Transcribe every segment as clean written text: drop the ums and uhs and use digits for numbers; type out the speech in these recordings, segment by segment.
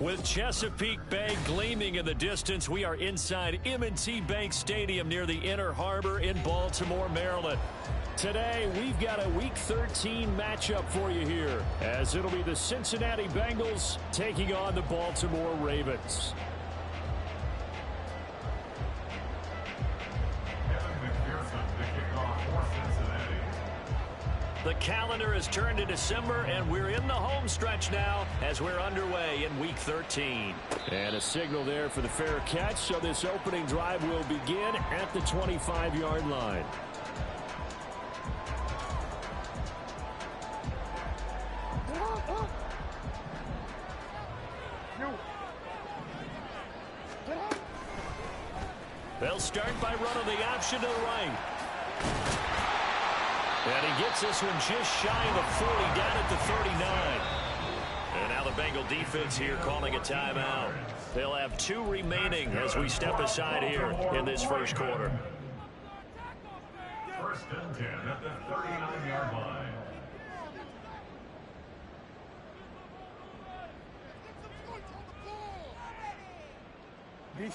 With Chesapeake Bay gleaming in the distance, we are inside M&T Bank Stadium near the Inner Harbor in Baltimore, Maryland. Today, we've got a Week 13 matchup for you here, as it'll be the Cincinnati Bengals taking on the Baltimore Ravens. The calendar has turned to December, and we're in the home stretch now as we're underway in Week 13. And a signal there for the fair catch, so this opening drive will begin at the 25-yard line. They'll start by running the option to the right. And he gets this one just shy of the 40, down at the 39. And now the Bengal defense here calling a timeout. They'll have 2 remaining as we step aside here in this first quarter. First and 10 at the 39-yard line.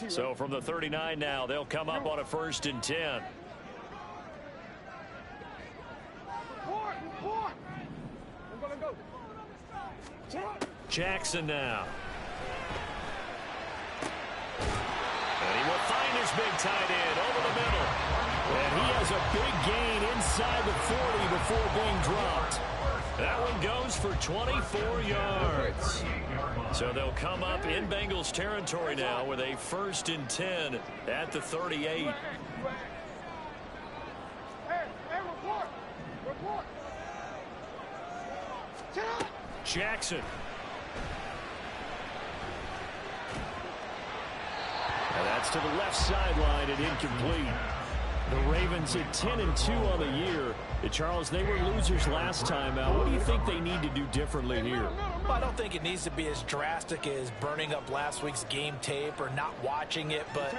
So from the 39 now, they'll come up on a 1st and 10. Jackson now. And he will find his big tight end over the middle. And he has a big gain inside the 40 before being dropped. That one goes for 24 yards. So they'll come up in Bengals territory now with a 1st and 10 at the 38. Jackson. And that's to the left sideline and incomplete. The Ravens at 10-2 on the year. Charles, they were losers last time out. What do you think they need to do differently here? Well, I don't think it needs to be as drastic as burning up last week's game tape or not watching it, but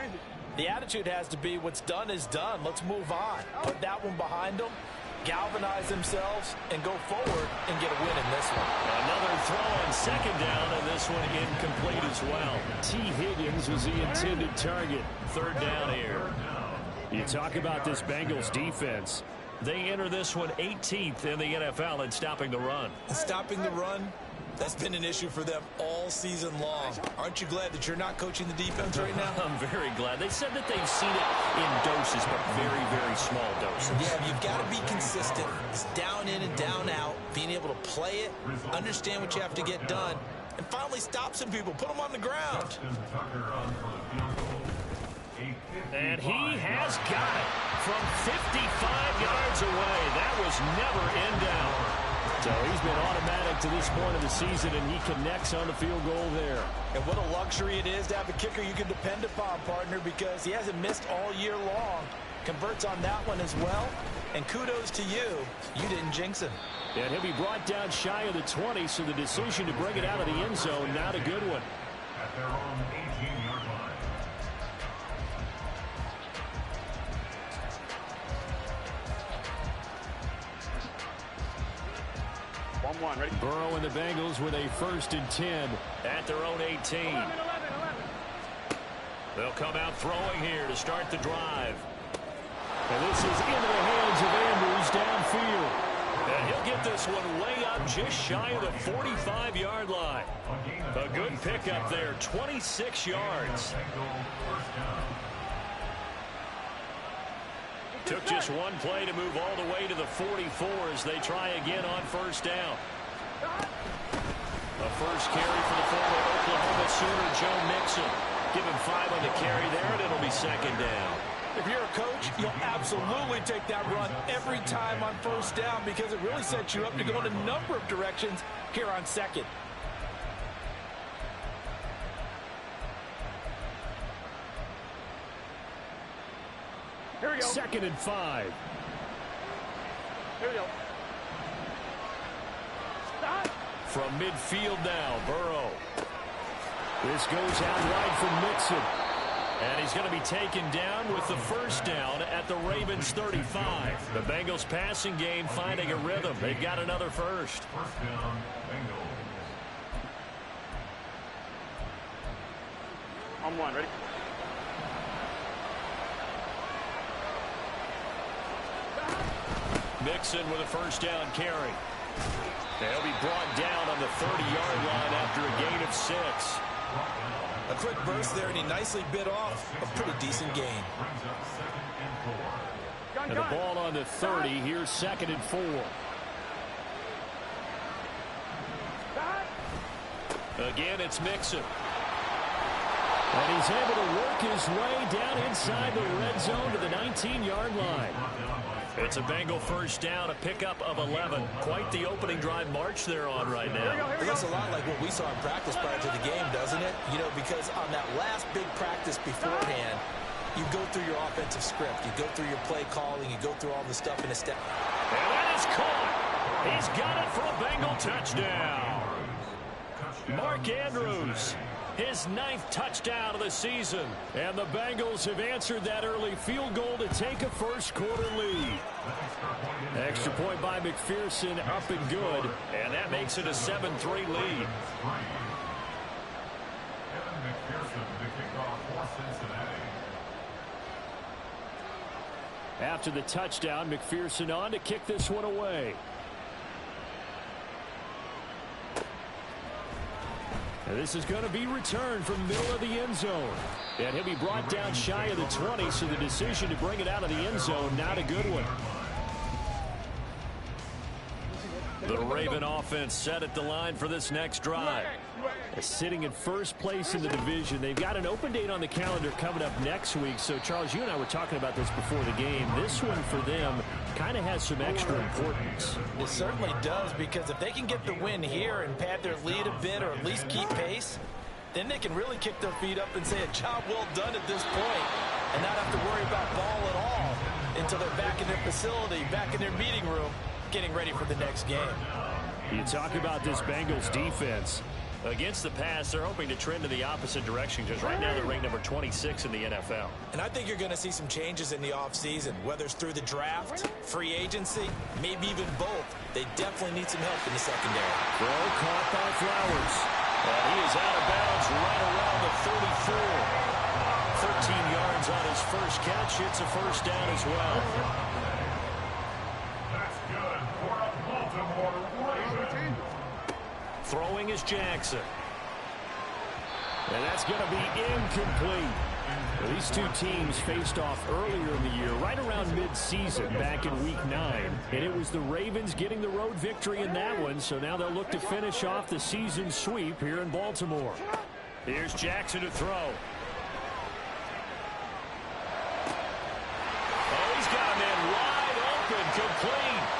the attitude has to be what's done is done. Let's move on. Put that one behind them, galvanize themselves, and go forward and get a win in this one. Another throw on 2nd down, and this one incomplete as well. T. Higgins was the intended target. 3rd down here. You talk about this Bengals defense. They enter this one 18th in the NFL in stopping the run. And stopping the run, that's been an issue for them all season long. Aren't you glad that you're not coaching the defense right now? I'm very glad. They said that they've seen it in doses, but very, very small doses. Yeah, you've got to be consistent. It's down in and down out, being able to play it, understand what you have to get done, and finally stop some people, put them on the ground. And he has got it from 55 yards away. That was never in doubt. So he's been automatic to this point of the season, and he connects on the field goal there. And what a luxury it is to have a kicker you can depend upon, partner, because he hasn't missed all year long. Converts on that one as well. And kudos to you. You didn't jinx him. And he'll be brought down shy of the 20, so the decision to bring it out of the end zone, not a good one. At their own 18-yard line. Ready? Burrow and the Bengals with a 1st and 10 at their own 18. They'll come out throwing here to start the drive. And this is into the hands of Andrews downfield. And he'll get this one way up just shy of the 45-yard line. A good pickup there, 26 yards. Took just one play to move all the way to the 44 as they try again on 1st down. A first carry for the former Oklahoma Sooner, Joe Mixon. Give him 5 on the carry there, and it'll be 2nd down. If you're a coach, you'll absolutely take that run every time on 1st down because it really sets you up to go in a number of directions here on 2nd. Here we go. 2nd and 5. Here we go. From midfield now, Burrow. This goes out wide for Mixon. And he's going to be taken down with the 1st down at the Ravens 35. The Bengals passing game finding a rhythm. They've got another 1st. First down, Bengals. On one, ready? Mixon with a first down carry. They'll be brought down on the 30-yard line after a gain of 6. A quick burst there, and he nicely bit off a pretty decent gain. And the ball on the 30. Here's 2nd and 4. Again, it's Mixon. And he's able to work his way down inside the red zone to the 19-yard line. It's a Bengal first down, a pickup of 11. Quite the opening drive march they're on right now. It looks a lot like what we saw in practice prior to the game, doesn't it? You know, because on that last big practice beforehand, you go through your offensive script. You go through your play calling. You go through all the stuff in a step. And that is caught. He's got it for a Bengal touchdown. Mark Andrews, his 9th touchdown of the season. And the Bengals have answered that early field goal to take a first-quarter lead. Extra point by McPherson, up and good. And that makes it a 7-3 lead. After the touchdown, McPherson on to kick this one away. And this is going to be returned from the middle of the end zone. And he'll be brought down shy of the 20, so the decision to bring it out of the end zone, not a good one. The Raven offense set at the line for this next drive. Sitting in first place in the division. They've got an open date on the calendar coming up next week. So, Charles, you and I were talking about this before the game. This one for them kind of has some extra importance. It certainly does, because if they can get the win here and pad their lead a bit or at least keep pace, then they can really kick their feet up and say a job well done at this point and not have to worry about ball at all until they're back in their facility, back in their meeting room, getting ready for the next game. You talk about this Bengals defense. Against the pass, they're hoping to trend in the opposite direction because right now they're ranked number 26 in the NFL. And I think you're going to see some changes in the offseason, whether it's through the draft, free agency, maybe even both. They definitely need some help in the secondary. Throw caught by Flowers. And he is out of bounds right around the 34. 13 yards on his first catch. It's a first down as well. That's good for a Baltimore Raven. Throwing is Jackson. And that's going to be incomplete. Well, these two teams faced off earlier in the year, right around mid-season, back in Week 9. And it was the Ravens getting the road victory in that one, so now they'll look to finish off the season sweep here in Baltimore. Here's Jackson to throw. Oh, he's got a man wide open, complete.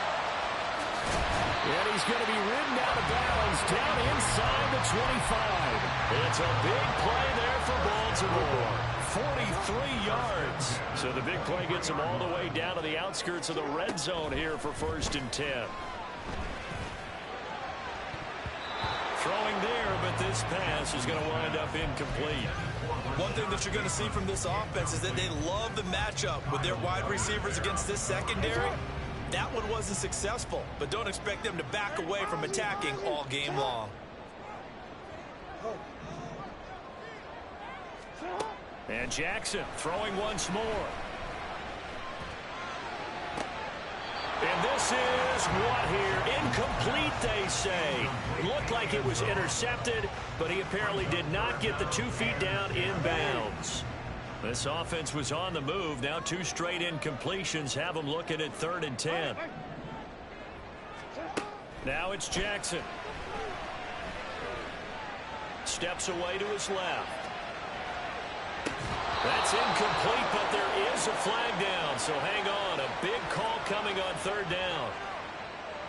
And he's going to be ridden out of bounds down inside the 25. It's a big play there for Baltimore. 43 yards. So the big play gets him all the way down to the outskirts of the red zone here for 1st and 10. Throwing there, but this pass is going to wind up incomplete. One thing that you're going to see from this offense is that they love the matchup with their wide receivers against this secondary. That one wasn't successful, but don't expect them to back away from attacking all game long. And Jackson throwing once more. And this is what here? Incomplete, they say. It looked like it was intercepted, but he apparently did not get the 2 feet down inbounds. This offense was on the move. Now 2 straight incompletions have them looking at 3rd and 10. Now it's Jackson. Steps away to his left. That's incomplete, but there is a flag down, so hang on. A big call coming on 3rd down.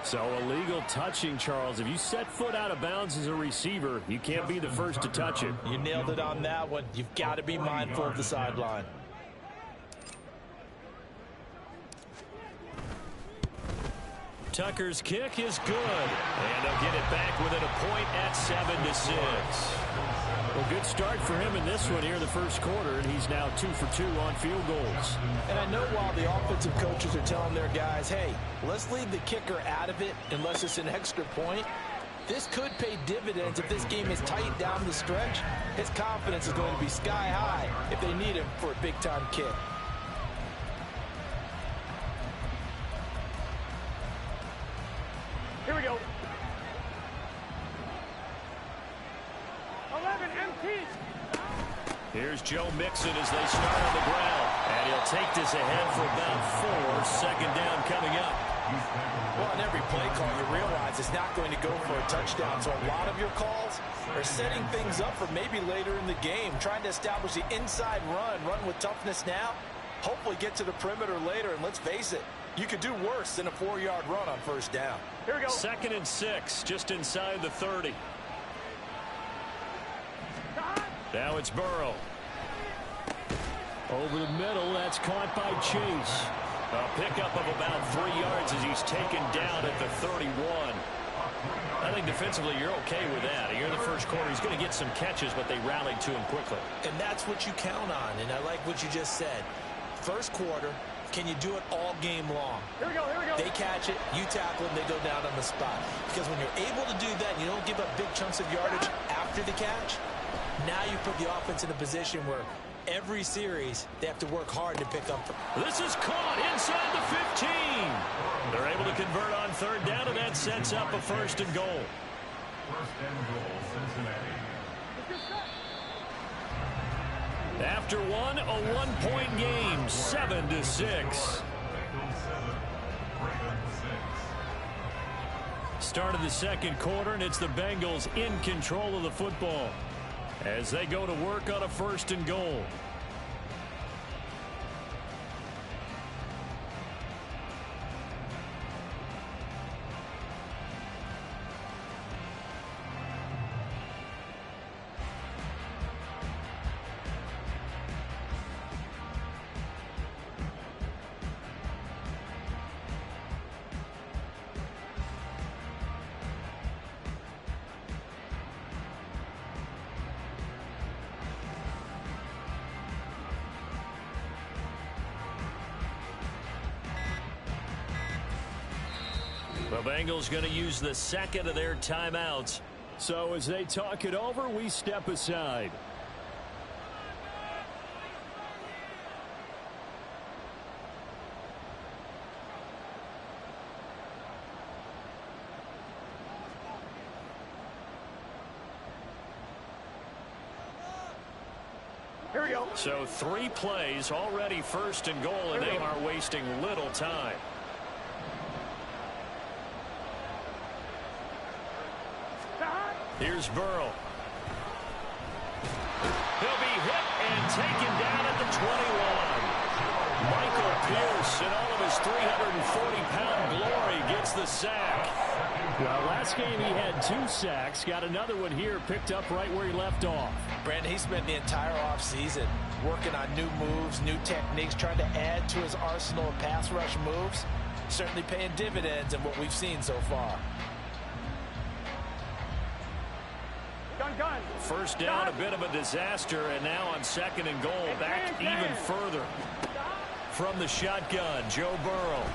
So illegal touching, Charles. If you set foot out of bounds as a receiver, you can't be the first to touch it. You nailed it on that one. You've got to be mindful of the sideline. Tucker's kick is good. And they'll get it back within a point at 7-6. Well, good start for him in this one here in the first quarter, and he's now 2 for 2 on field goals. And I know while the offensive coaches are telling their guys, hey, let's leave the kicker out of it unless it's an extra point, This could pay dividends if this game is tight down the stretch. His confidence is going to be sky high if they need him for a big-time kick. Here we go. 11 MT. Here's Joe Mixon as they start on the ground. And he'll take this ahead for about 4. Second down coming up. Well, in every play call, you realize it's not going to go for a touchdown. So a lot of your calls are setting things up for maybe later in the game, trying to establish the inside run with toughness now, hopefully get to the perimeter later. And let's face it, you could do worse than a 4-yard run on first down. Here we go. 2nd and 6, just inside the 30. Now it's Burrow. Over the middle, that's caught by Chase. A pickup of about 3 yards as he's taken down at the 31. I think defensively you're okay with that. Here in the first quarter, he's going to get some catches, but they rallied to him quickly. And that's what you count on, and I like what you just said. First quarter, can you do it all game long? Here we go, here we go. They catch it, you tackle them, they go down on the spot. Because when you're able to do that, and you don't give up big chunks of yardage after the catch, now you put the offense in a position where every series they have to work hard to pick up. This is caught inside the 15. They're able to convert on 3rd down, and that sets up a 1st and goal. 1st and goal, Cincinnati. After one, a 1-point game, 7-6. Start of the second quarter, and it's the Bengals in control of the football as they go to work on a 1st and goal. The Bengals going to use the 2nd of their timeouts. So as they talk it over, we step aside. Here we go. So 3 plays, already 1st and goal, and they are wasting little time. Here's Burrow. He'll be hit and taken down at the 21. Michael Pierce, in all of his 340-pound glory, gets the sack. Well, last game he had 2 sacks. Got another one here, picked up right where he left off. Brandon, he spent the entire offseason working on new moves, new techniques, trying to add to his arsenal of pass rush moves. Certainly paying dividends in what we've seen so far. Gun. 1st down, a bit of a disaster, and now on 2nd and goal, back even further. From the shotgun, Joe Burrow.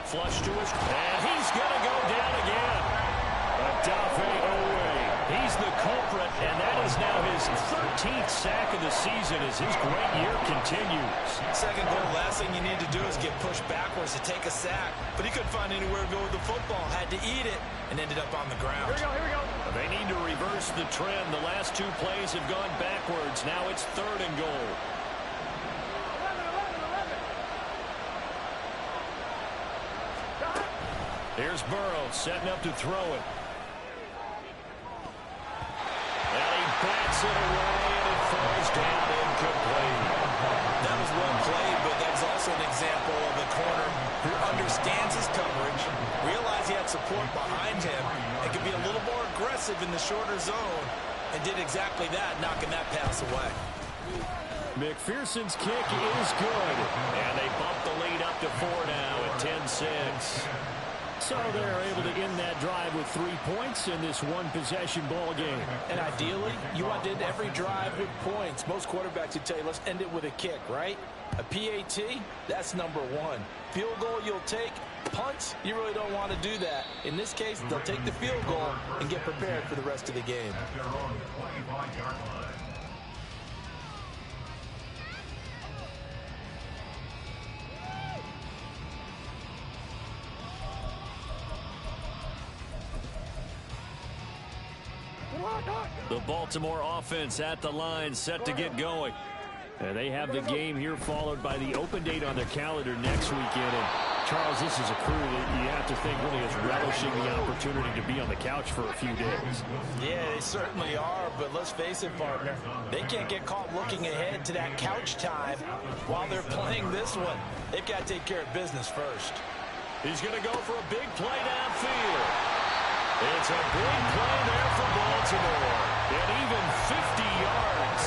Flush to his, and he's going to go down again. Odafe Oweh. He's the culprit, and that is now his 13th sack of the season as his great year continues. 2nd goal, last thing you need to do is get pushed backwards to take a sack. But he couldn't find anywhere to go with the football. Had to eat it and ended up on the ground. Here we go. They need to reverse the trend. The last 2 plays have gone backwards. Now it's 3rd and goal. 11. Here's Burrow setting up to throw it. And he bats it away, and it falls down incomplete. That was well played, but that was also an example of a corner who understands his coverage, realized he had support behind him, and could be a little more aggressive in the shorter zone, and did exactly that, knocking that pass away. McPherson's kick is good, and they bump the lead up to 4 now at 10-6. So they're able to end that drive with 3 points in this one-possession ball game. And ideally, you want to end every drive with points. Most quarterbacks would tell you, let's end it with a kick, right? A PAT, that's number 1. Field goal you'll take, Punts, you really don't want to do that. In this case, they'll take the field goal and get prepared for the rest of the game. The Baltimore offense at the line, set to get going. And they have the game here followed by the open date on their calendar next weekend. And Charles, this is a crew that you have to think really is relishing the opportunity to be on the couch for a few days. Yeah, they certainly are, but let's face it, partner. They can't get caught looking ahead to that couch time while they're playing this one. They've got to take care of business first. He's going to go for a big play downfield. It's a big play there for Baltimore. And even 50 yards.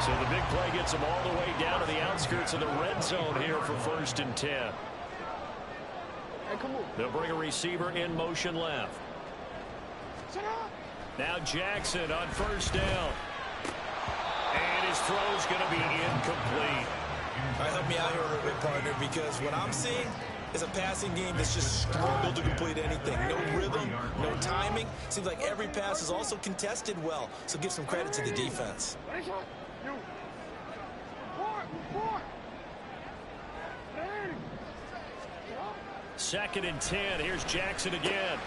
So the big play gets them all the way down to the outskirts of the red zone here for 1st and 10. Hey, come on. They'll bring a receiver in motion left. Now Jackson on 1st down. And his throw's going to be incomplete. All right, help me out here a little bit, partner, because what I'm seeing is a passing game that's just struggled to complete anything. No rhythm, no timing. Seems like every pass is also contested well. So give some credit to the defense. 2nd and 10. Here's Jackson again.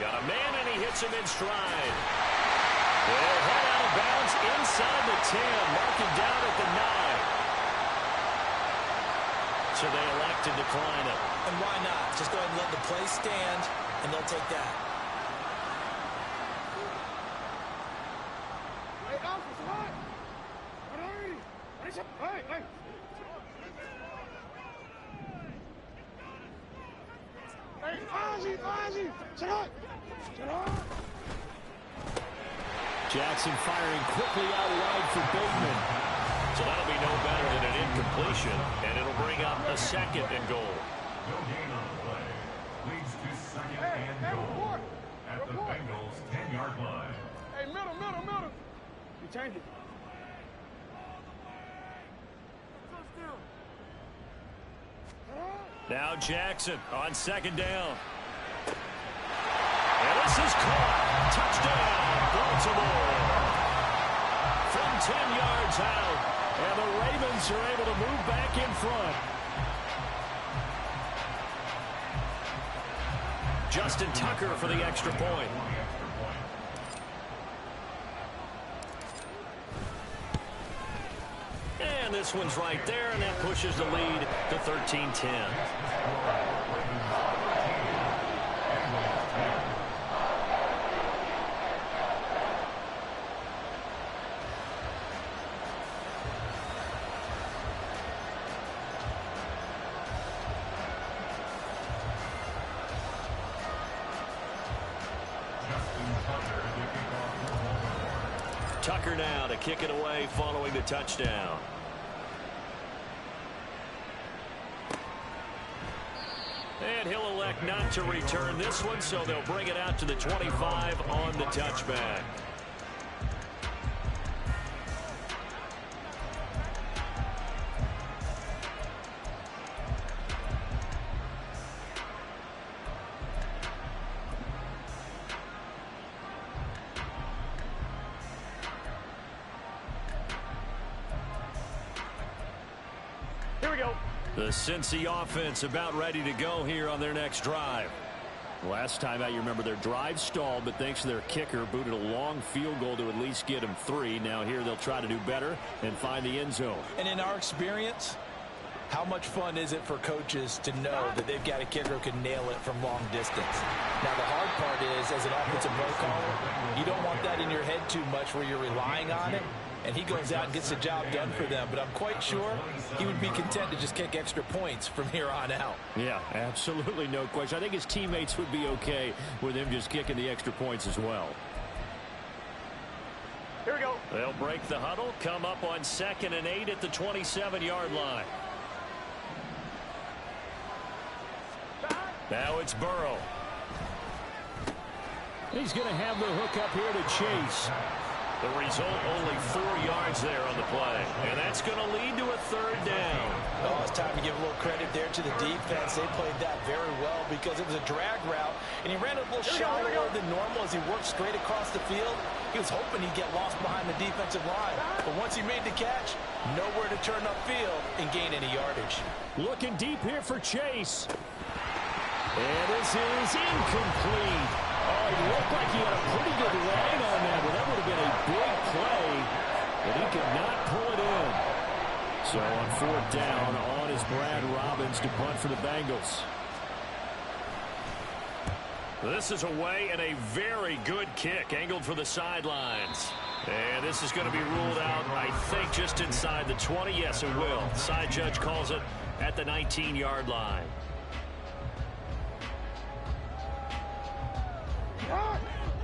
Got a man, and he hits him in stride. They'll head out of bounds inside the 10. Mark it down at the 9. So they elect to decline it. And why not? Just go ahead and let the play stand, and they'll take that. Jackson firing quickly out wide for Bateman. So that'll be no better than an incompletion, and it'll bring up a 2nd and goal. No gain on the play. Leads to 2nd and goal at the Bengals 10-yard line. Hey, middle. You change it. Now Jackson on 2nd down. And this is caught. Touchdown, Baltimore. From 10 yards out. And the Ravens are able to move back in front. Justin Tucker for the extra point. And this one's right there, and that pushes the lead to 13-10. Tucker now to kick it away following the touchdown. And he'll elect not to return this one, so they'll bring it out to the 25 on the touchback. Here we go. The Cincy offense about ready to go here on their next drive. Last time out, you remember their drive stalled, but thanks to their kicker, booted a long field goal to at least get them 3. Now here they'll try to do better and find the end zone. And in our experience, how much fun is it for coaches to know that they've got a kicker who can nail it from long distance? Now, the hard part is, as an offensive play caller, you don't want that in your head too much where you're relying on it. And he goes out and gets the job done for them. But I'm quite sure he would be content to just kick extra points from here on out. Yeah, absolutely no question. I think his teammates would be okay with him just kicking the extra points as well. Here we go. They'll break the huddle, come up on 2nd and 8 at the 27-yard line. Now it's Burrow. He's going to have the hook up here to Chase. The result, only 4 yards there on the play. And that's going to lead to a 3rd down. Oh, it's time to give a little credit there to the defense. They played that very well because it was a drag route, and he ran a little shallower than normal as he worked straight across the field. He was hoping he'd get lost behind the defensive line, but once he made the catch, nowhere to turn upfield and gain any yardage. Looking deep here for Chase. And this is incomplete. Oh, he looked like he had a pretty good line on that, but that would have been a big play, but he could not pull it in. So on 4th down, on is Brad Robbins to punt for the Bengals. This is away and a very good kick angled for the sidelines. And this is going to be ruled out, I think, just inside the 20. Yes, it will. Side judge calls it at the 19-yard line.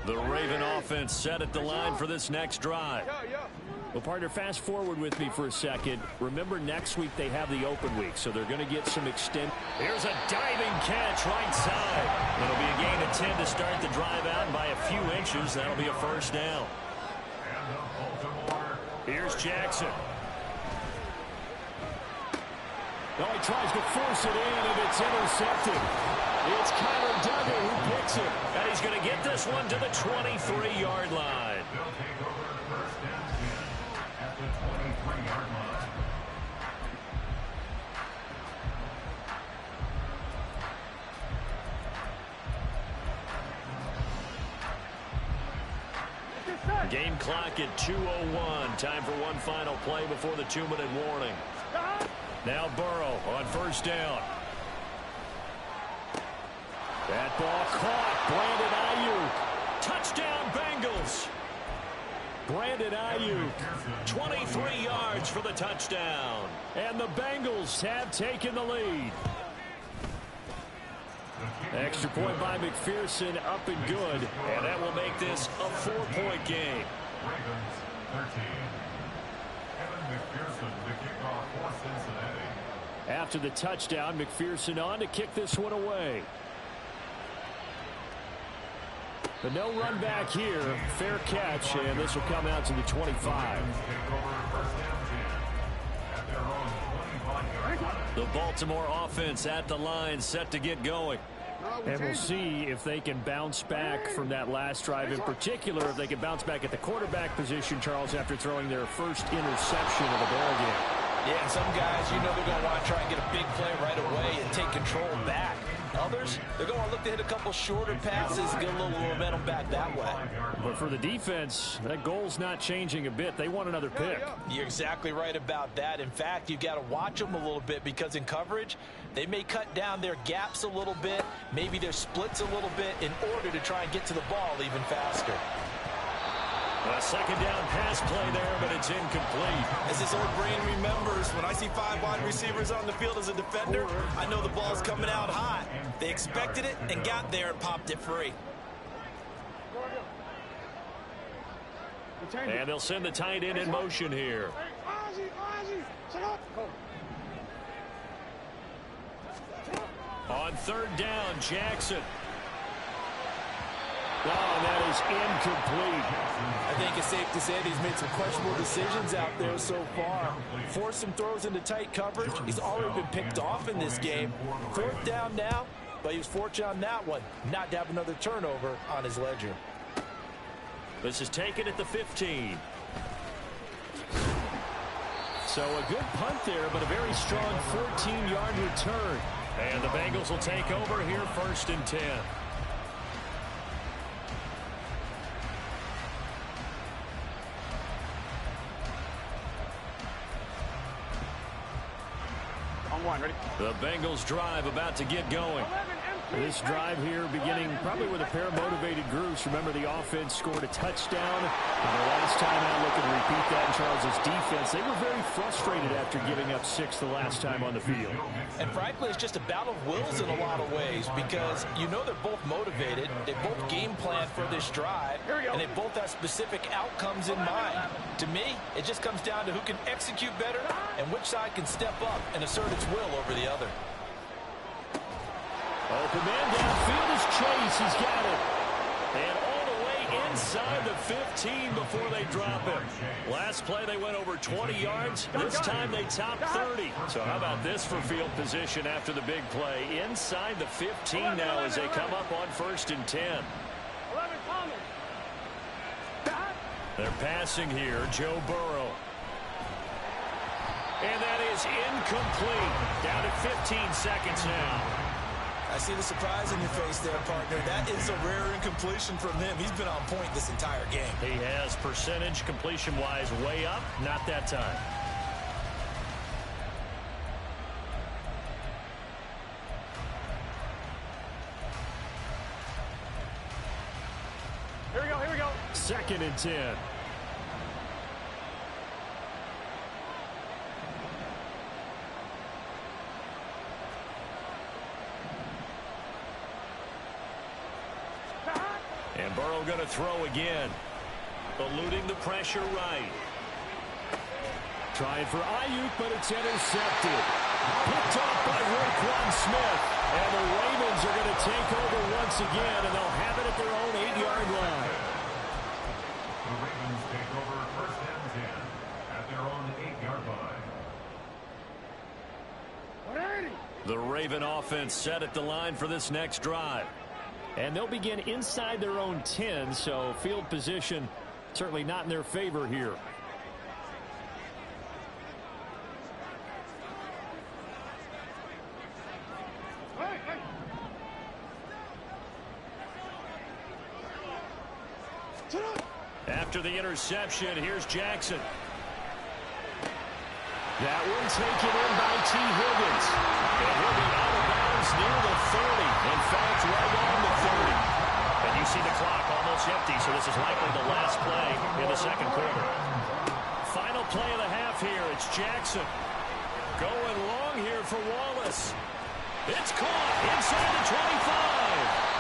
The Raven offense set at the line for this next drive. Well, partner, fast forward with me for a second. Remember, next week they have the open week, so they're going to get some extent. Here's a diving catch right side. It'll be a gain of 10 to start the drive out, and by a few inches, that'll be a first down. Here's Jackson. Now he tries to force it in, and it's intercepted. It's Kyler Duggar who picks it. And he's going to get this one to the 23-yard line. Game clock at 2:01. Time for one final play before the 2-minute warning. Now Burrow on 1st down. That ball caught. Brandon Ayuk. Touchdown Bengals. Brandon Ayuk, 23 yards for the touchdown. And the Bengals have taken the lead. Extra point by McPherson, up and good. And that will make this a 4-point game. Ravens 13. Kevin McPherson, the kickoff for Cincinnati. After the touchdown, McPherson on to kick this one away. But no run back here. Fair catch, and this will come out to the 25. The Baltimore offense at the line, set to get going. And we'll see if they can bounce back from that last drive, in particular if they can bounce back at the quarterback position, Charles, after throwing their first interception of the ball game. Yeah, and some guys, you know they're going to want to try and get a big play right away and take control back. Others, they're going to look to hit a couple shorter passes and get a little momentum back that way. But for the defense, that goal's not changing a bit. They want another pick. You're exactly right about that. In fact, you've got to watch them a little bit because in coverage, they may cut down their gaps a little bit, maybe their splits a little bit in order to try and get to the ball even faster. A 2nd down pass play there, but it's incomplete. As his old brain remembers, when I see 5 wide receivers on the field as a defender, I know the ball's coming out hot. They expected it and got there and popped it free. And they'll send the tight end in motion here. On 3rd down, Jackson. Oh, that is incomplete. I think it's safe to say that he's made some questionable decisions out there so far. Forced some throws into tight coverage. He's already been picked off in this game. 4th down now, but he was fortunate on that one not to have another turnover on his ledger. This is taken at the 15. So a good punt there, but a very strong 14-yard return. And the Bengals will take over here 1st and 10. Ready? The Bengals drive about to get going. This drive here beginning probably with a pair of motivated groups. Remember, the offense scored a touchdown. And the last time out, looking to repeat that in Charles' defense. They were very frustrated after giving up 6 the last time on the field. And frankly, it's just a battle of wills in a lot of ways because you know they're both motivated. They both game plan for this drive, and they both have specific outcomes in mind. To me, it just comes down to who can execute better and which side can step up and assert its will over the other. Open man downfield is Chase. He's got it. And all the way inside the 15 before they drop him. Last play they went over 20 yards. This time they topped 30. So how about this for field position after the big play? Inside the 15 now as they come up on 1st and 10. They're passing here, Joe Burrow. And that is incomplete. Down to 15 seconds now. I see the surprise in your face there, partner. That is a rare incompletion from him. He's been on point this entire game. He has percentage completion-wise way up. Not that time. Here we go, here we go. 2nd and 10. And Burrow going to throw again. Eluding the pressure right. Trying for Ayuk, but it's intercepted. Picked off by Roquan Smith. And the Ravens are going to take over once again, and they'll have it at their own 8-yard line. The Ravens take over 1st and 10 at their own 8-yard line. The Raven offense set at the line for this next drive. And they'll begin inside their own 10, so field position certainly not in their favor here. After the interception, here's Jackson. That one taken in by T. Higgins. And he'll be out of bounds near the 30. In fact, right on the 30. And you see the clock almost empty, so this is likely the last play in the 2nd quarter. Final play of the half here. It's Jackson. Going long here for Wallace. It's caught inside the 25.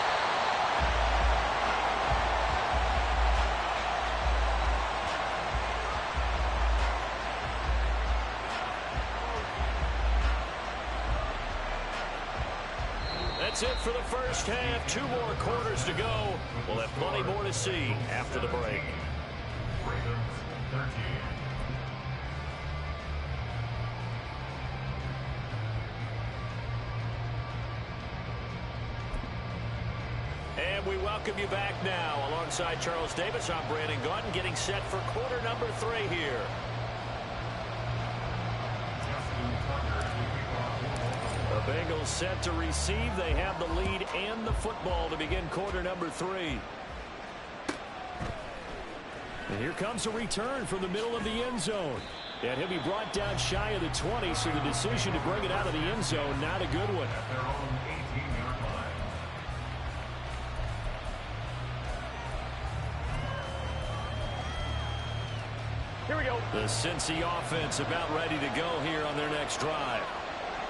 That's it for the first half. 2 more quarters to go. We'll have plenty more to see after the break. Ravens 13. And we welcome you back now. Alongside Charles Davis, I'm Brandon Gaudin, getting set for quarter number 3 here. The Bengals set to receive. They have the lead and the football to begin quarter number 3. And here comes a return from the middle of the end zone. And he'll be brought down shy of the 20, so the decision to bring it out of the end zone, not a good one. At their own 18-yard line. Here we go. The Cincy offense about ready to go here on their next drive.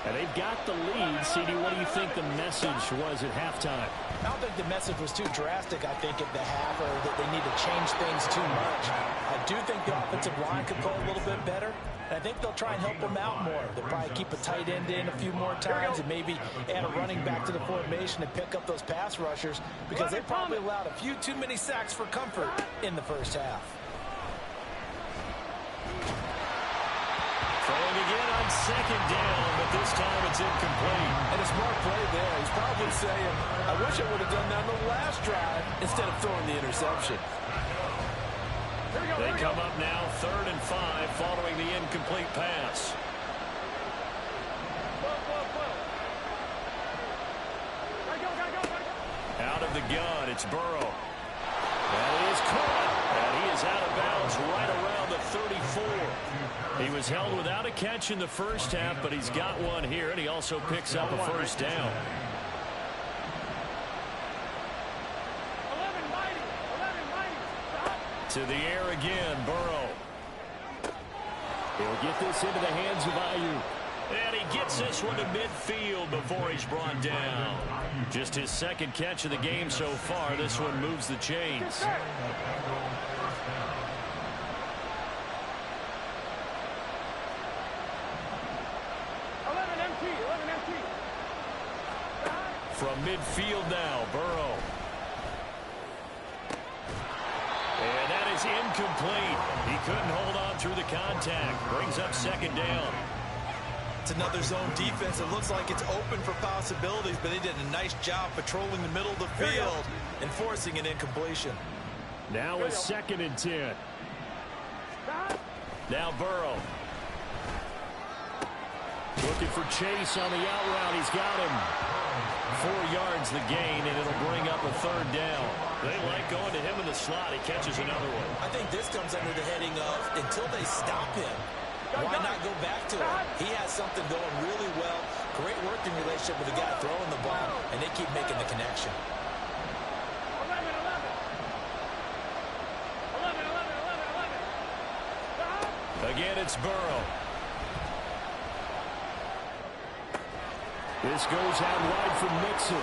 And they've got the lead. CD, what do you think the message was at halftime? I don't think the message was too drastic, I think, at the half, or that they need to change things too much. I do think the offensive line could play a little bit better, and I think they'll try and help them out more. They'll probably keep a tight end in a few more times and maybe add a running back to the formation and pick up those pass rushers, because they probably allowed a few too many sacks for comfort in the first half. Throwing again on 2nd down, but this time it's incomplete. And a smart play there. He's probably saying, I wish I would have done that on the last drive instead of throwing the interception. They come up now 3rd and 5 following the incomplete pass. Out of the gun, it's Burrow. That is caught, and he is out of bounds right around the 34. He was held without a catch in the first half, but he's got one here, and he also picks up a first down. To the air again, Burrow. He'll get this into the hands of Ayuk. And he gets this one to midfield before he's brought down. Just his 2nd catch of the game so far. This one moves the chains. From midfield now, Burrow. And that is incomplete. He couldn't hold on through the contact. Brings up second down. It's another zone defense. It looks like it's open for possibilities, but they did a nice job patrolling the middle of the field and forcing an incompletion. Now a 2nd and 10. Now Burrow. Looking for Chase on the out route. He's got him. 4 yards the gain, and it'll bring up a 3rd down. They like going to him in the slot. He catches another one. I think this comes under the heading of until they stop him, why not go back to him? He has something going really well. Great working relationship with the guy throwing the ball, and they keep making the connection. 11. Again, it's Burrow. This goes out wide for Mixon.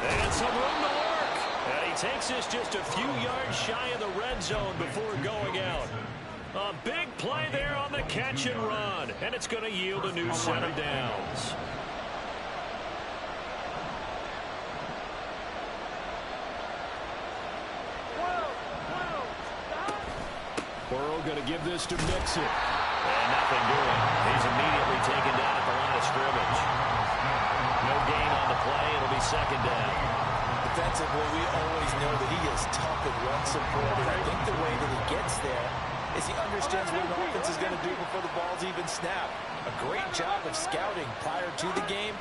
And some room to work. And he takes this just a few yards shy of the red zone before going out. A big play there on the catch and run. And it's going to yield a new set of downs. Burrow going to give this to Mixon. And nothing doing. He's immediately taken down at the line of scrimmage. No gain on the play. It'll be 2nd down. Defensively, we always know that he is tough and run support. And I think the way that he gets there is he understands what an offense is going to do before the ball's even snapped. A great job of scouting prior to the game,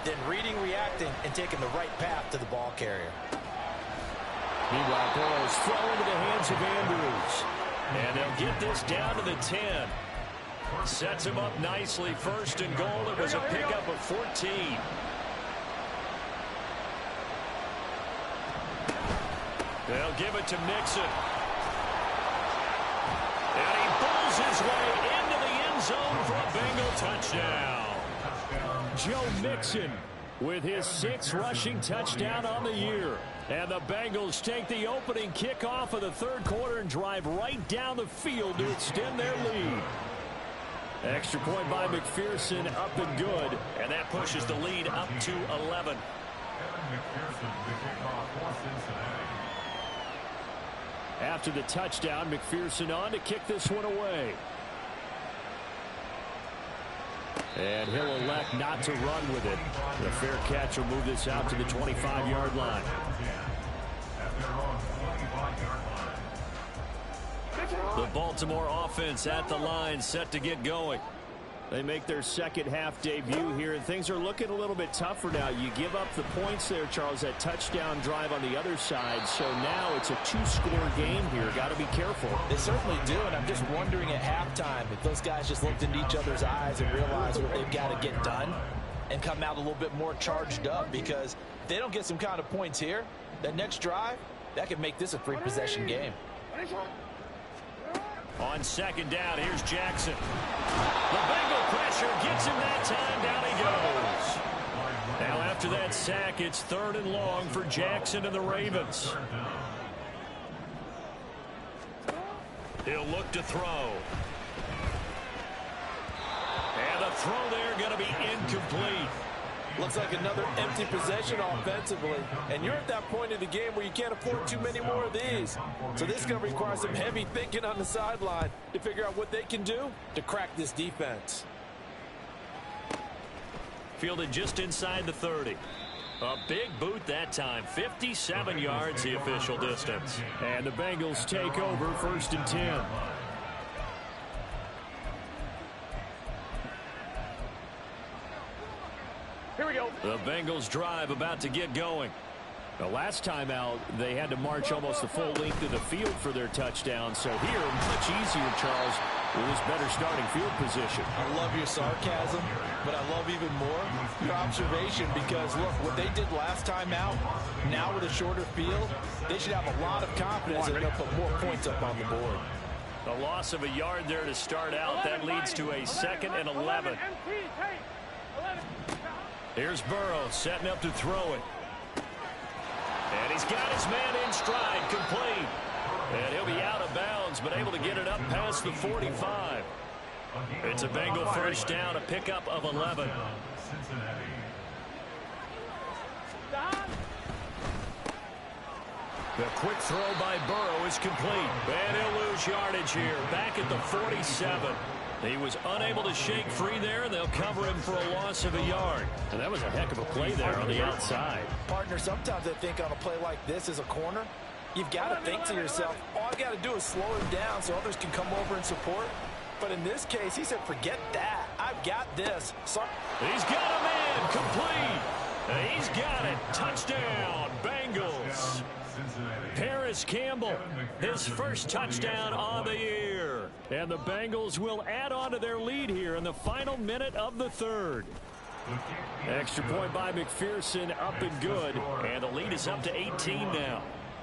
then reading, reacting, and taking the right path to the ball carrier. Meanwhile, Burrow's thrown into the hands of Andrews. And they'll get this down to the 10. Sets him up nicely. 1st and goal. It was a pickup of 14. They'll give it to Mixon. And he pulls his way into the end zone for a Bengal touchdown. Joe Mixon with his 6th rushing touchdown on the year. And the Bengals take the opening kickoff of the 3rd quarter and drive right down the field to extend their lead. Extra point by McPherson, up and good. And that pushes the lead up to 11. After the touchdown, McPherson on to kick this one away. And he'll elect not to run with it. The fair catch will move this out to the 25-yard line. The Baltimore offense at the line, set to get going. They make their 2nd half debut here, and things are looking a little bit tougher now. You give up the points there, Charles, that touchdown drive on the other side. So now it's a 2-score game here. Got to be careful. They certainly do, and I'm just wondering at halftime if those guys just looked into each other's eyes and realized what they've got to get done and come out a little bit more charged up, because if they don't get some kind of points here, that next drive, that could make this a 3-possession game. On 2nd down, here's Jackson. The Bengal pressure gets him that time. Down he goes. Now after that sack, it's 3rd and long for Jackson and the Ravens. He'll look to throw. And the throw there going to be incomplete. Looks like another empty possession offensively. And you're at that point in the game where you can't afford too many more of these. So this is going to require some heavy thinking on the sideline to figure out what they can do to crack this defense. Fielded just inside the 30. A big boot that time. 57 yards the official distance. And the Bengals take over 1st and 10. Here we go. The Bengals drive about to get going. The last time out, they had to march almost the full length of the field for their touchdown. So here, much easier, Charles, with this better starting field position. I love your sarcasm, but I love even more your observation, because, look, what they did last time out, now with a shorter field, they should have a lot of confidence that they're going to put more points up on the board. The loss of a yard there to start out. That leads to a 2nd and 11. Here's Burrow setting up to throw it. And he's got his man in stride, complete. And he'll be out of bounds, but able to get it up past the 45. It's a Bengal 1st down, a pickup of 11. The quick throw by Burrow is complete. And he'll lose yardage here. Back at the 47. He was unable to shake free there. They'll cover him for a loss of a yard. And that was a heck of a play there on the outside. Partner, sometimes I think on a play like this as a corner, you've got to think to yourself, all I got to do is slow him down so others can come over and support. But in this case, he said, forget that. I've got this. He's got a man complete. He's got it. Touchdown, Bengals. Paris Campbell, his first touchdown on the year. And the Bengals will add on to their lead here in the final minute of the third. Extra point by McPherson, up and good. And the lead is up to 18 now.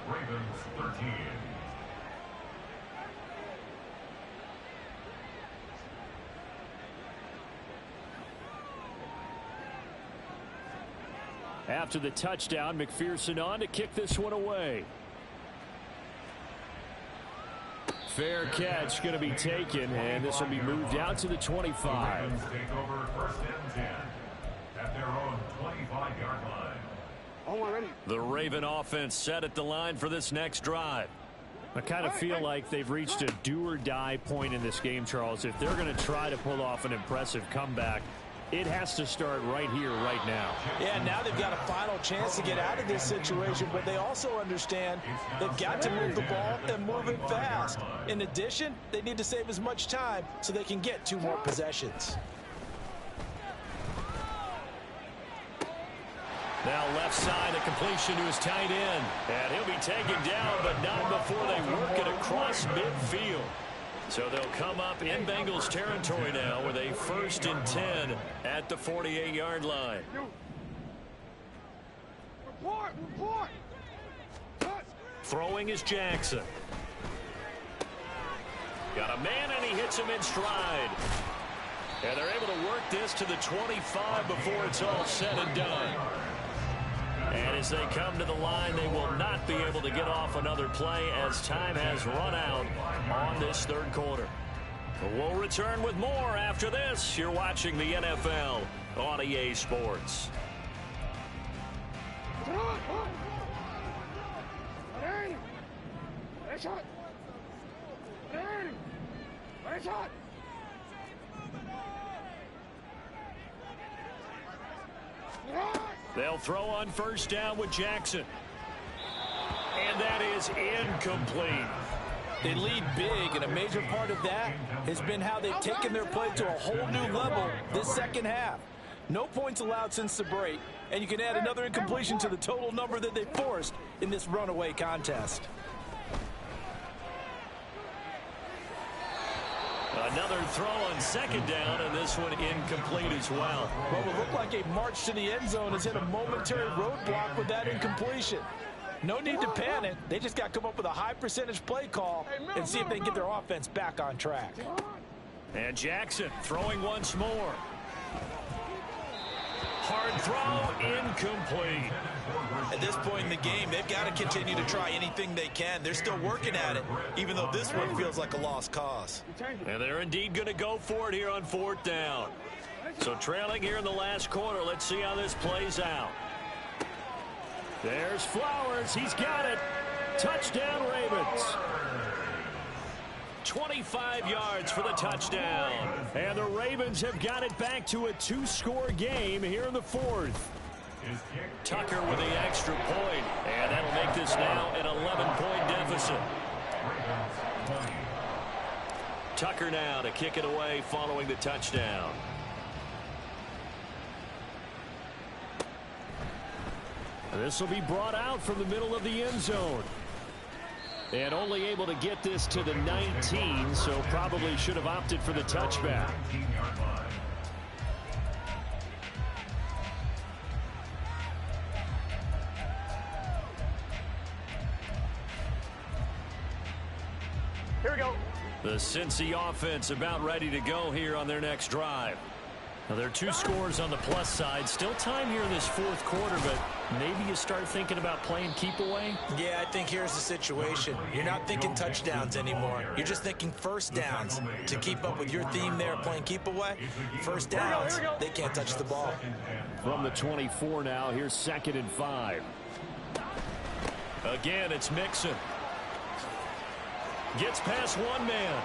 Ravens 13. After the touchdown, McPherson on to kick this one away. Fair catch going to be taken, and this will be moved out to the 25. Ravens take over first and 10 at their own 25-yard line. The Raven offense set at the line for this next drive. I kind of feel like they've reached a do-or-die point in this game, Charles. If they're going to try to pull off an impressive comeback, it has to start right here, right now. Yeah, now they've got a final chance to get out of this situation, but they also understand they've got to move the ball and move it fast. In addition, they need to save as much time so they can get 2 more possessions. Now left side, a completion to his tight end. And he'll be taken down, but not before they work it across midfield. So they'll come up in Bengals territory now with a 1st and 10 at the 48-yard line. Throwing is Jackson. Got a man, and he hits him in stride. And they're able to work this to the 25 before it's all said and done. And as they come to the line, they will not be able to get off another play as time has run out on this third quarter. We'll return with more after this. You're watching the NFL on EA Sports. They'll throw on first down with Jackson. And that is incomplete. They lead big, and a major part of that has been how they've taken their play to a whole new level this second half. No points allowed since the break, and you can add another incompletion to the total number that they forced in this runaway contest. Another throw on second down, and this one incomplete as well. What would look like a march to the end zone has hit a momentary roadblock with that incompletion. No need to panic. They just got to come up with a high percentage play call and see if they can get their offense back on track. And Jackson throwing once more. Hard throw, incomplete. At this point in the game, they've got to continue to try anything they can. They're still working at it, even though this one feels like a lost cause. And they're indeed going to go for it here on 4th down. So trailing here in the last quarter, let's see how this plays out. There's Flowers. He's got it. Touchdown, Ravens. 25 yards for the touchdown. And the Ravens have got it back to a 2-score game here in the 4th. Tucker with the extra point, and that'll make this now an 11-point deficit. Tucker now to kick it away following the touchdown. This will be brought out from the middle of the end zone. And only able to get this to the 19, so probably should have opted for the touchback. Here we go. The Cincy offense about ready to go here on their next drive. Now, there are 2 scores on the plus side. Still time here in this 4th quarter, but maybe you start thinking about playing keep away. Yeah, I think here's the situation. You're not thinking touchdowns anymore. You're just thinking first downs. To keep up with your theme there, playing keep away, first downs, they can't touch the ball. From the 24 now, here's 2nd and 5. Again, it's Mixon. Gets past one man.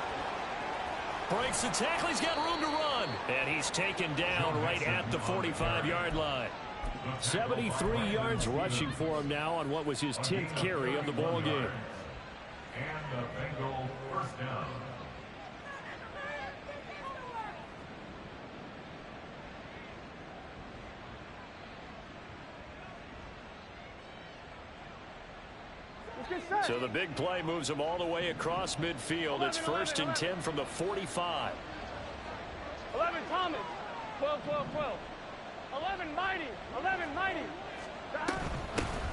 Breaks the tackle. He's got room to run. And he's taken down right at the 45-yard line. 73 yards rushing for him now on what was his 10th carry of the ball game. And the Bengal first down. So the big play moves them all the way across midfield. It's 1st and 10 from the 45. 11 Thomas. 12, 12, 12. 11 Mighty. 11 Mighty.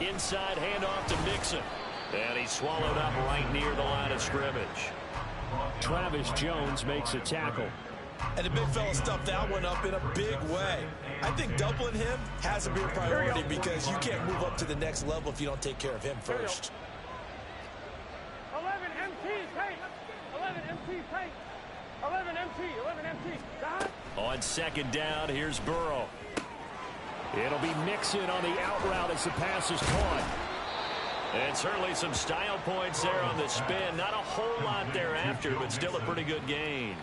Inside handoff to Mixon. And he's swallowed up right near the line of scrimmage. Travis Jones makes a tackle. And the big fella stuffed that one up in a big way. I think doubling him has to be a priority because you can't move up to the next level if you don't take care of him first. 11 MT, take. 11 MT, take. 11 MT, 11 MT. On 2nd down, here's Burrow. It'll be Mixon on the out route as the pass is caught. And certainly some style points there on the spin. Not a whole lot thereafter, but still a pretty good gain.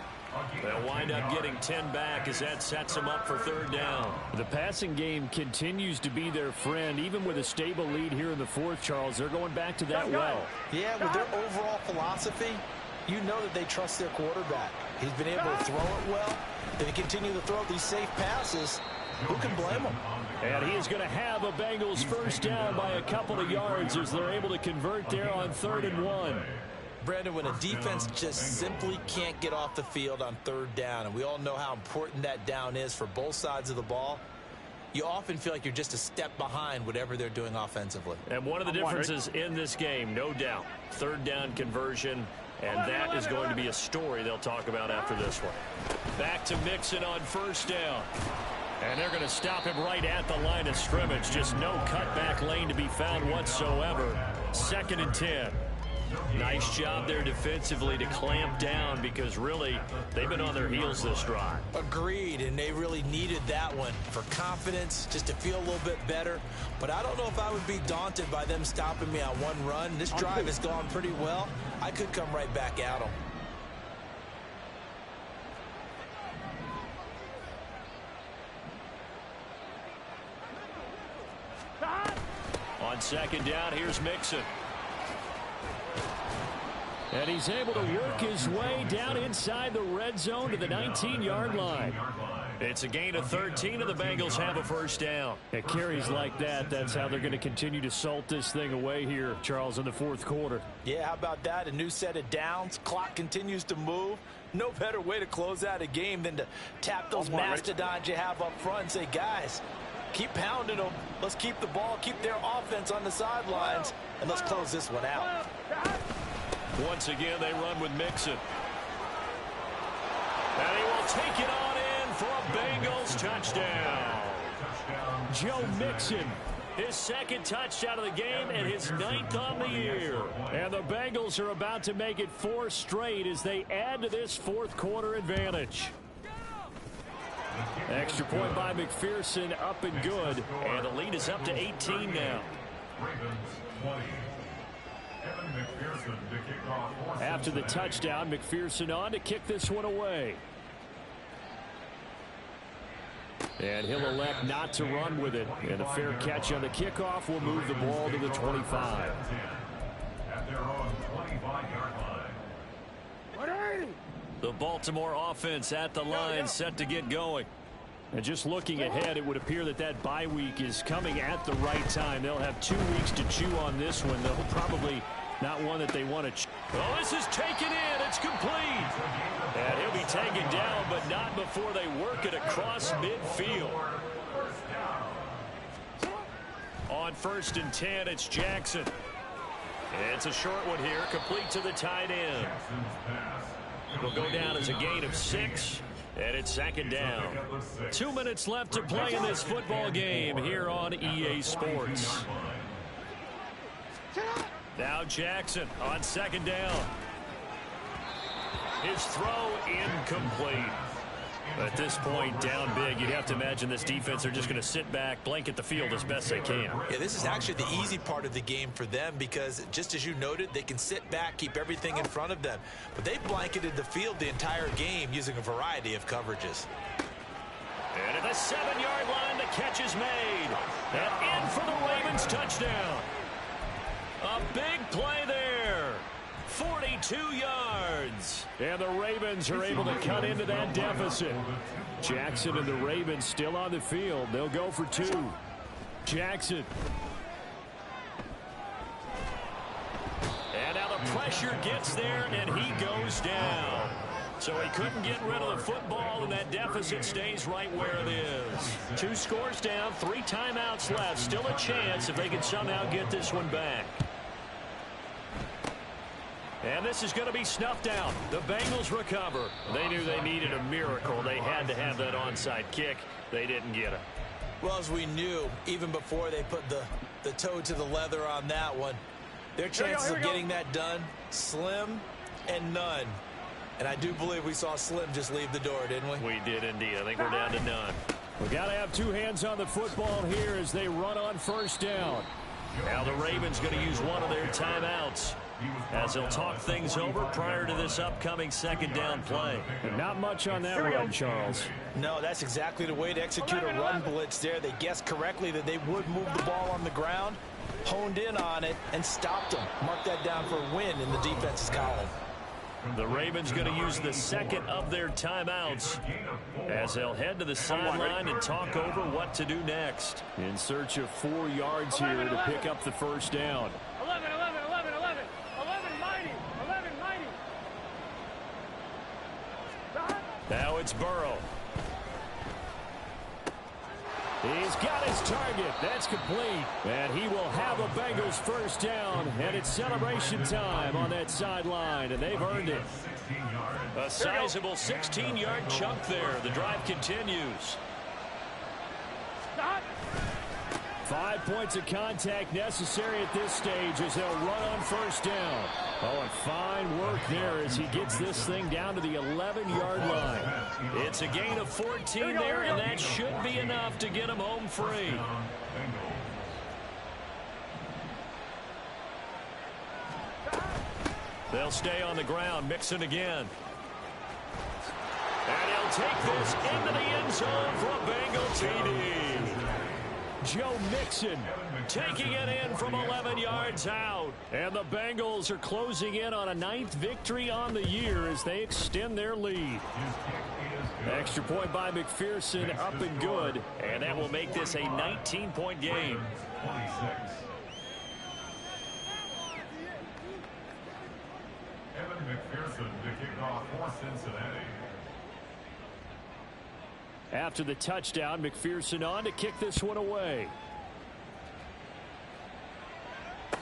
They'll wind up getting 10 back as that sets them up for 3rd down. The passing game continues to be their friend. Even with a stable lead here in the 4th, Charles, they're going back to that well. Yeah, with their overall philosophy, you know that they trust their quarterback. He's been able to throw it well. If they continue to throw these safe passes, who can blame them? And he is going to have a Bengals first down by a couple of yards as they're able to convert there on 3rd and 1. Brandon, when a defense just simply can't get off the field on 3rd down, and we all know how important that down is for both sides of the ball, you often feel like you're just a step behind whatever they're doing offensively. And one of the differences in this game, no doubt, 3rd down conversion, and that is going to be a story they'll talk about after this one. Back to Mixon on 1st down. And they're going to stop him right at the line of scrimmage. Just no cutback lane to be found whatsoever. 2nd and 10. Nice job there defensively to clamp down because really they've been on their heels this drive. Agreed, and they really needed that one for confidence, just to feel a little bit better. But I don't know if I would be daunted by them stopping me on one run. This drive has gone pretty well. I could come right back at them. On 2nd down, here's Mixon. And he's able to work his way down inside the red zone to the 19-yard line. It's a gain of 13, and the Bengals have a first down. At carries like that, that's how they're going to continue to salt this thing away here, Charles, in the 4th quarter. Yeah, how about that? A new set of downs. Clock continues to move. No better way to close out a game than to tap those mastodons you have up front and say, guys, keep pounding them. Let's keep the ball, keep their offense on the sidelines, and let's close this one out. Once again, they run with Mixon. And he will take it on in for a Bengals touchdown. Joe Mixon, his 2nd touchdown of the game and his 9th on the year. And the Bengals are about to make it 4 straight as they add to this 4th quarter advantage. Extra point by McPherson, up and good. And the lead is up to 18 now. After the touchdown, McPherson on to kick this one away. And he'll elect not to run with it. And a fair catch on the kickoff will move the ball to the 25. The Baltimore offense at the line, set to get going. And just looking ahead, it would appear that that bye week is coming at the right time. They'll have 2 weeks to chew on this one, though probably not one that they want to chew. Well, this is taken in. It's complete. And he'll be taken down, but not before they work it across midfield. On 1st and 10, it's Jackson. It's a short one here, complete to the tight end. It'll go down as a gain of 6. And it's 2nd down. 2 minutes left to play in this football game here on EA Sports. Now Jackson on 2nd down. His throw incomplete. At this point, down big, you'd have to imagine this defense are just going to sit back, blanket the field as best they can. Yeah, this is actually the easy part of the game for them because, just as you noted, they can sit back, keep everything in front of them. But they blanketed the field the entire game using a variety of coverages. And at the 7-yard line, the catch is made. And in for the Ravens touchdown. A big play there. 42 yards. And the Ravens are able to cut into that deficit. Jackson and the Ravens still on the field. They'll go for 2. Jackson. And now the pressure gets there, and he goes down. So he couldn't get rid of the football, and that deficit stays right where it is. 2 scores down, 3 timeouts left. Still a chance if they can somehow get this one back. And this is going to be snuffed out. The Bengals recover. They knew they needed a miracle. They had to have that onside kick. They didn't get it. Well, as we knew, even before they put the toe to the leather on that one, their chances of getting that done, slim and none. And I do believe we saw Slim just leave the door, didn't we? We did indeed. I think we're down to none. We got to have 2 hands on the football here as they run on first down. Now the Ravens going to use one of their timeouts as they'll talk things over prior to this upcoming second down play. And not much on that run, Charles. No, that's exactly the way to execute a run blitz there. They guessed correctly that they would move the ball on the ground, honed in on it, and stopped them. Mark that down for a win in the defense's column. The Ravens going to use the second of their timeouts as they'll head to the sideline and talk over what to do next. In search of 4 yards here to pick up the first down. 11, 11, 11, 11. 11 mighty. 11 mighty. Now it's Burrow. He's got his target. That's complete. And he will have a Bengals first down. And it's celebration time on that sideline. And they've earned it. A sizable 16-yard chunk there. The drive continues. 5 points of contact necessary at this stage as they'll run on first down. Oh, and fine work there as he gets this thing down to the 11-yard line. It's a gain of 14 there, and that should be enough to get him home free. They'll stay on the ground, Mixon again. And he'll take this into the end zone for a Bengal TD. Joe Mixon taking it in from 11 yards out. And the Bengals are closing in on a 9th victory on the year as they extend their lead. Extra point by McPherson, up and good. And that will make this a 19-point game. 26. Evan McPherson to kick off for Cincinnati. After the touchdown, McPherson on to kick this one away.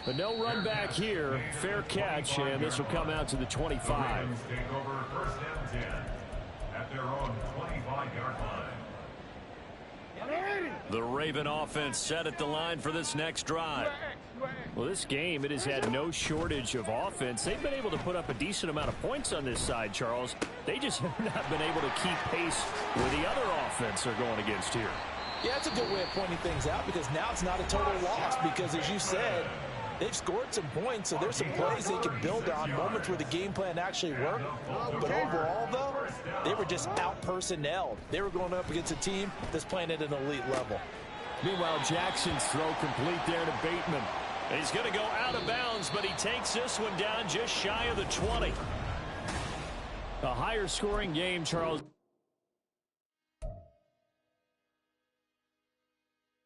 But no run back here. Fair catch, and this will come out to the 25. The Ravens take over first and 10 at their own 25-yard line. The Raven offense set at the line for this next drive. Well, this game, it has had no shortage of offense. They've been able to put up a decent amount of points on this side, Charles. They just have not been able to keep pace with the other offense they're going against here. Yeah, that's a good way of pointing things out because now it's not a total loss because, as you said, they've scored some points, so there's some plays they can build on, moments where the game plan actually worked. But overall, though, they were just out-personnelled. They were going up against a team that's playing at an elite level. Meanwhile, Jackson's throw complete there to Bateman. He's going to go out of bounds, but he takes this one down just shy of the 20. A higher scoring game, Charles.